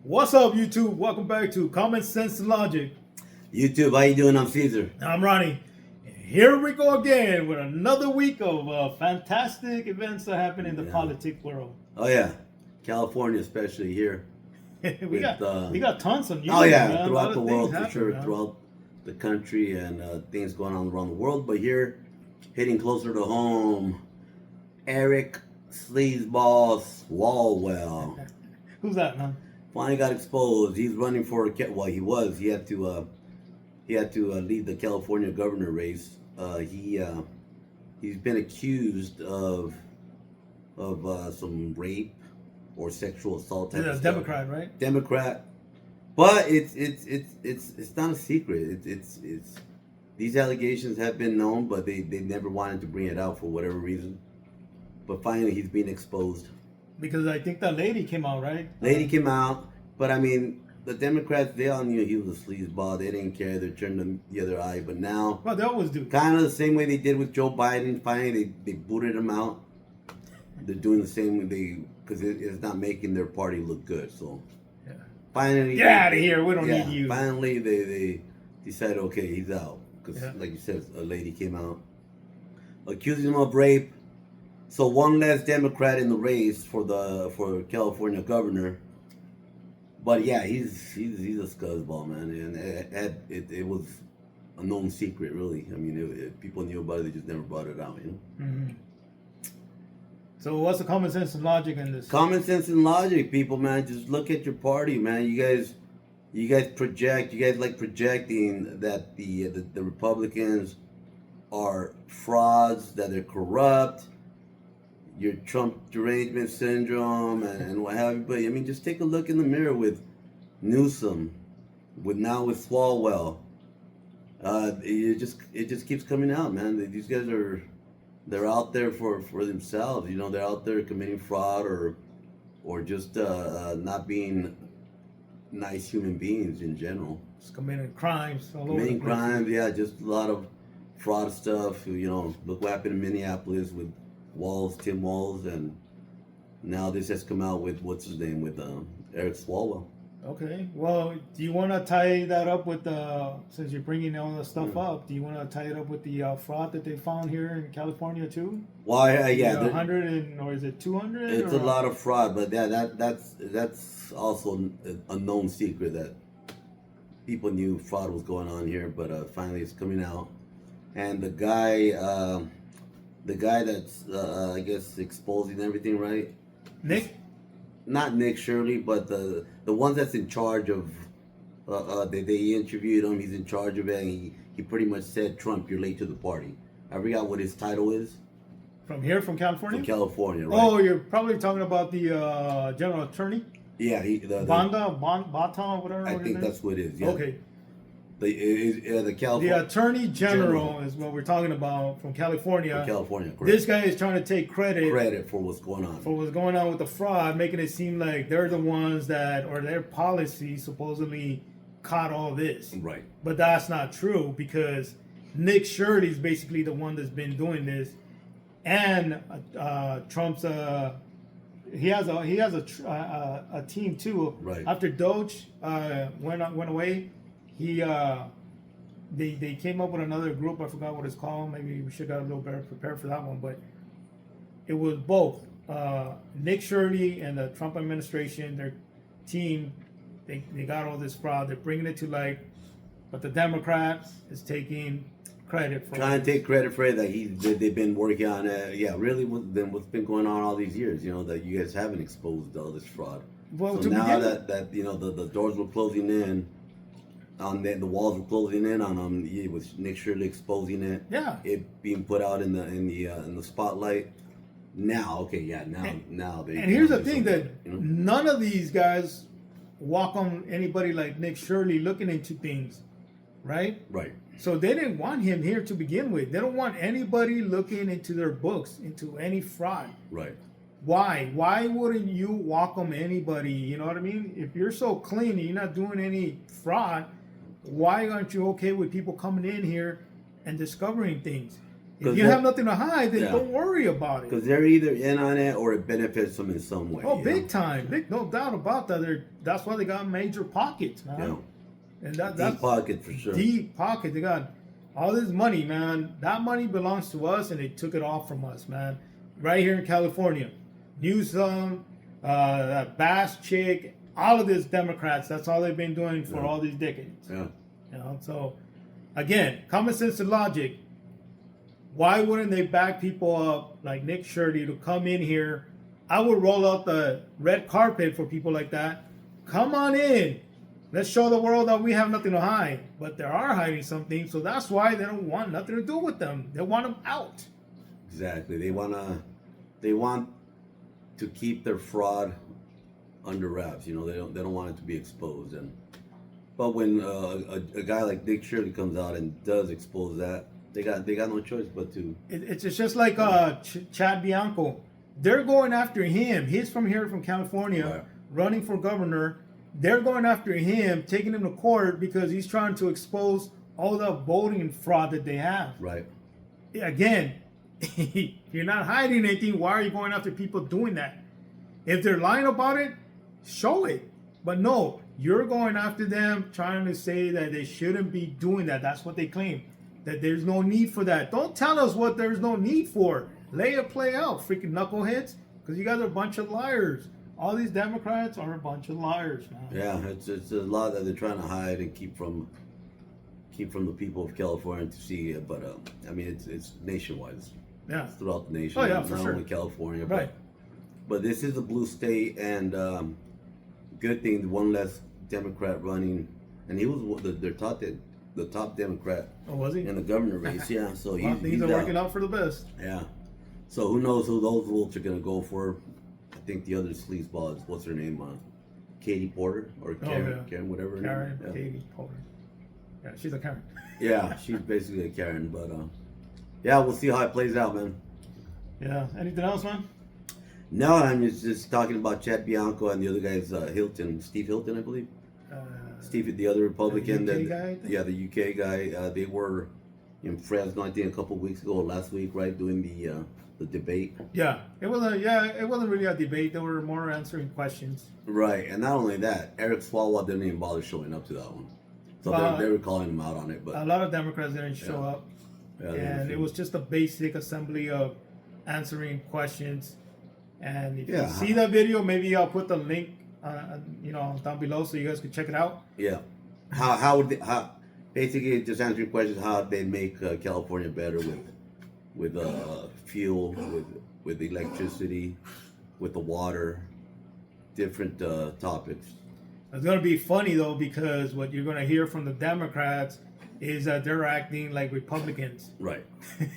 What's up, YouTube? Welcome back to Common Sense and Logic. YouTube, how you doing? I'm Caesar. I'm Ronnie. Here we go again with another week of fantastic events that happen in the politic world. Oh yeah, California, especially here. we got tons of news. Oh yeah, man. throughout the world for sure, man. throughout the country and things going on around the world. But here, hitting closer to home, Eric Swalwell. Who's that, man? Finally got exposed. He's running for he was. He had to lead the California governor race. He's been accused of some rape or sexual assault. He's a Democrat, right? Democrat, but it's not a secret. It's these allegations have been known, but they never wanted to bring it out for whatever reason. But finally, he's being exposed. Because I think that lady came out, right? Lady came out, but I mean, the Democrats, they all knew he was a sleazeball. They didn't care. They turned the other eye. But now, well, they always do. Kind of the same way they did with Joe Biden. Finally, they booted him out. They're doing the same because it's not making their party look good. So, yeah. Finally, get out of here. We don't need you. Finally, they decided, okay, he's out. Because, like you said, a lady came out accusing him of rape. So one less Democrat in the race for California governor. But yeah, he's a scuzzball, man, and it was a known secret, really. I mean, people knew about it, they just never brought it out, you know. Mm-hmm. So what's the common sense and logic in this? Common sense and logic, people, man. Just look at your party, man. You guys project. You guys like projecting that the Republicans are frauds, that they're corrupt. Your Trump derangement syndrome and what have you. But I mean, just take a look in the mirror with Newsom, with Swalwell. It just keeps coming out, man. These guys they're out there for themselves. You know, they're out there committing fraud or just not being nice human beings in general. Just committing crimes. Committing crimes, yeah. Just a lot of fraud stuff. You know, look what happened in Minneapolis with Tim Walz, and now this has come out with what's his name, with Eric Swalwell. Okay, well, do you want to tie that up with since you're bringing all the stuff up? Do you want to tie it up with the fraud that they found here in California too? Well, yeah, 100 or is it 200? It's a lot of fraud, but yeah, that's also a known secret that people knew fraud was going on here, but finally it's coming out, and the guy that's, I guess, exposing everything, right? Nick? Not Nick Shirley, but the one that's in charge of, they interviewed him, he's in charge of it, and he pretty much said, Trump, you're late to the party. I forgot what his title is. From here, from California? From California, right? Oh, you're probably talking about the general attorney? Yeah. Bata, whatever. I think that's what it is, yeah. Okay. The California... The Attorney General is what we're talking about from California. From California, correct. This guy is trying to take credit for what's going on. For what's going on with the fraud, making it seem like they're the ones that, or their policy supposedly caught all this. Right. But that's not true, because Nick Shirley is basically the one that's been doing this, and Trump's he has a team too. Right. After Doge went away. They came up with another group. I forgot what it's called. Maybe we should have got a little better prepared for that one. But it was both Nick Shirley and the Trump administration, their team. They got all this fraud. They're bringing it to light, but the Democrats is taking credit for trying to take credit for it that they've been working on it. Yeah, really, what's been going on all these years? You know, that you guys haven't exposed all this fraud. Well, so now that you know the doors were closing in. The walls were closing in on them. With Nick Shirley exposing it. Yeah. It being put out in the spotlight. Now they. And here's the thing that none of these guys walk on anybody like Nick Shirley looking into things, right? Right. So they didn't want him here to begin with. They don't want anybody looking into their books, into any fraud. Right. Why? Why wouldn't you welcome anybody? You know what I mean? If you're so clean and you're not doing any fraud, why aren't you okay with people coming in here and discovering things? If you have nothing to hide, then don't worry about it. Because they're either in on it or it benefits them in some way. Oh, big time. No doubt about that. That's why they got major pockets, man. Yeah. And that's deep pocket for sure. Deep pocket. They got all this money, man. That money belongs to us, and they took it all from us, man. Right here in California. Newsom, that Bass chick, all of this Democrats, that's all they've been doing for all these decades. Yeah. You know, so again, common sense and logic. Why wouldn't they back people up like Nick Shirley to come in here? I would roll out the red carpet for people like that. Come on in. Let's show the world that we have nothing to hide. But they are hiding something, so that's why they don't want nothing to do with them. They want them out. Exactly. They want to keep their fraud under wraps. You know, they don't want it to be exposed. But when a guy like Nick Shirley comes out and does expose that, they got no choice but to. It's just like Chad Bianco. They're going after him. He's from here, from California, running for governor. They're going after him, taking him to court because he's trying to expose all the voting fraud that they have. Right. Again, if you're not hiding anything, why are you going after people doing that? If they're lying about it, show it. But no, you're going after them, trying to say that they shouldn't be doing that. That's what they claim. That there's no need for that. Don't tell us what there's no need for. Lay it play out, freaking knuckleheads. Because you guys are a bunch of liars. All these Democrats are a bunch of liars, man. Yeah, it's a lot that they're trying to hide and keep from the people of California to see it. But I mean, it's nationwide. It's throughout the nation. Oh yeah, for not sure. only California, right? But this is a blue state, and good thing the one less Democrat running, and he was the top Democrat. Oh, was he? In the governor race? Yeah. So he's working out for the best. Yeah. So who knows who those votes are gonna go for? I think the other sleazeball is, what's her name? Katie Porter or Karen, Karen, whatever. Karen, yeah. Katie Porter. Yeah, she's a Karen. Yeah, she's basically a Karen, but yeah, we'll see how it plays out, man. Yeah. Anything else, man? No, I'm just talking about Chad Bianco and the other guy's Steve Hilton, I believe. Steve, the other Republican, the UK guy, the UK guy. They were in Fresno, I think, a couple weeks ago, last week, right, doing the debate. Yeah, it wasn't really a debate. They were more answering questions. Right, and not only that, Eric Swalwell didn't even bother showing up to that one. So they were calling him out on it. But a lot of Democrats didn't show up. Yeah, and it was just a basic assembly of answering questions. And if you see that video, maybe I'll put the link, down below so you guys can check it out. Yeah. How basically just answering questions, how they make California better with fuel, with electricity, with the water, different topics. It's going to be funny though, because what you're going to hear from the Democrats is that they're acting like Republicans. Right.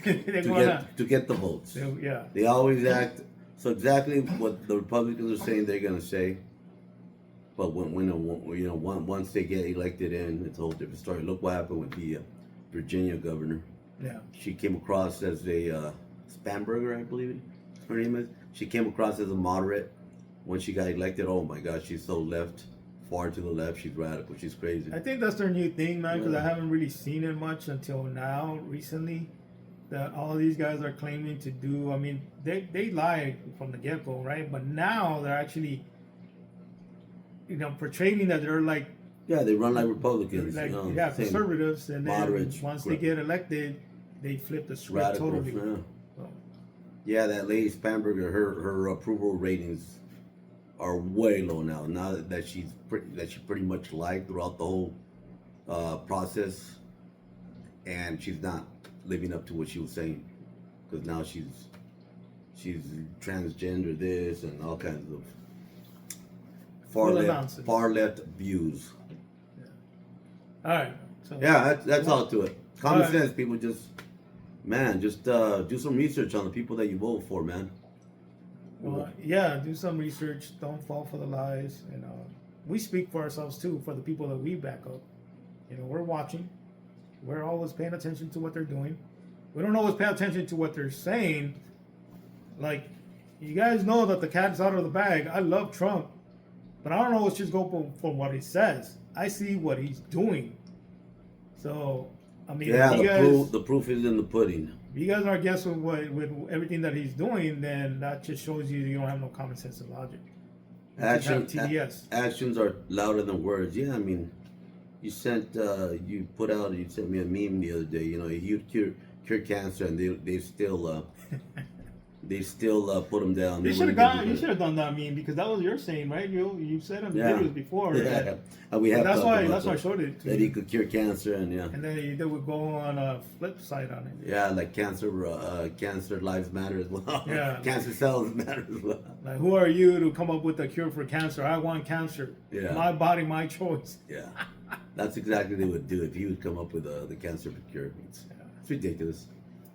to get the votes. Yeah. They always act. So exactly what the Republicans are saying, they're going to say. But once they get elected in, it's a whole different story. Look what happened with the Virginia governor. Yeah. She came across as a Spamberger, I believe her name is. She came across as a moderate. When she got elected, oh my God, she's so left, far to the left. She's radical. She's crazy. I think that's their new thing, man, because I haven't really seen it much until now, recently, that all these guys are claiming to do. I mean, they lie from the get-go, right? But now they're actually, portraying that they're like... Yeah, they run like Republicans. Conservatives. And then moderates, once they get elected, they flip the script totally. Yeah. Yeah, that lady Spamberger, her approval ratings are way low now. Now that she pretty much lied throughout the whole process, and she's not living up to what she was saying, because now she's transgender, this and all kinds of far left views. Yeah. All right. So that's all to it. Common sense, people. Just do some research on the people that you vote for, man. Well, do some research. Don't fall for the lies. We speak for ourselves too, for the people that we back up. We're watching. We're always paying attention to what they're doing. We don't always pay attention to what they're saying. Like, you guys know that the cat's out of the bag. I love Trump, but I don't always just go for what he says. I see what he's doing. So, I mean, the proof is in the pudding. If you guys are guessing with everything that he's doing, then that just shows you don't have no common sense and logic. You just have TDS. Actions are louder than words. Yeah, I mean, you sent me a meme the other day. You know, you cure cancer, and they still put them down. You should have done that meme because that was your saying, right? You said in the videos before. Yeah, and we have. That's why I showed it to that you. he could cure cancer, and yeah. And then they would go on a flip side on it. Yeah, like cancer lives matter as well. Yeah. Cancer cells matter as well. Like, who are you to come up with a cure for cancer? I want cancer. Yeah. My body, my choice. Yeah. That's exactly what they would do if he would come up with the cancer cure. It's ridiculous.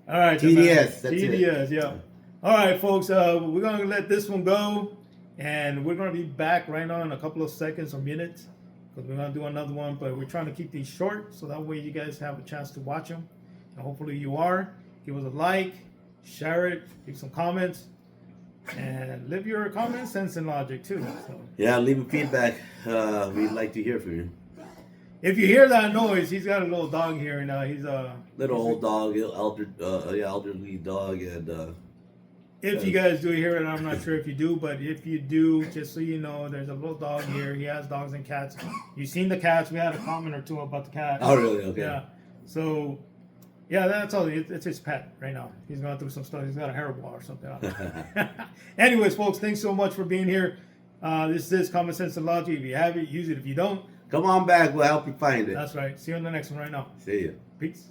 All right. TDS. That's TDS, it. yeah. All right, folks. We're going to let this one go. And we're going to be back right now in a couple of seconds or minutes. Because we're going to do another one. But we're trying to keep these short. So that way you guys have a chance to watch them. And hopefully you are. Give us a like. Share it. Leave some comments. And leave your common sense and logic too. So. Yeah, leave a feedback. We'd like to hear from you. If you hear that noise, he's got a little dog here, and he's a old dog, elderly dog, and if you guys do hear it, I'm not sure if you do, but if you do, just so you know, there's a little dog here. He has dogs and cats. You've seen the cats. We had a comment or two about the cat. Oh, really? Okay. Yeah. So, yeah, that's all. It's his pet right now. He's going through some stuff. He's got a hairball or something. Anyways, folks, thanks so much for being here. This is Common Sense and Logic. If you have it, use it. If you don't, come on back. We'll help you find it. That's right. See you on the next one right now. See ya. Peace.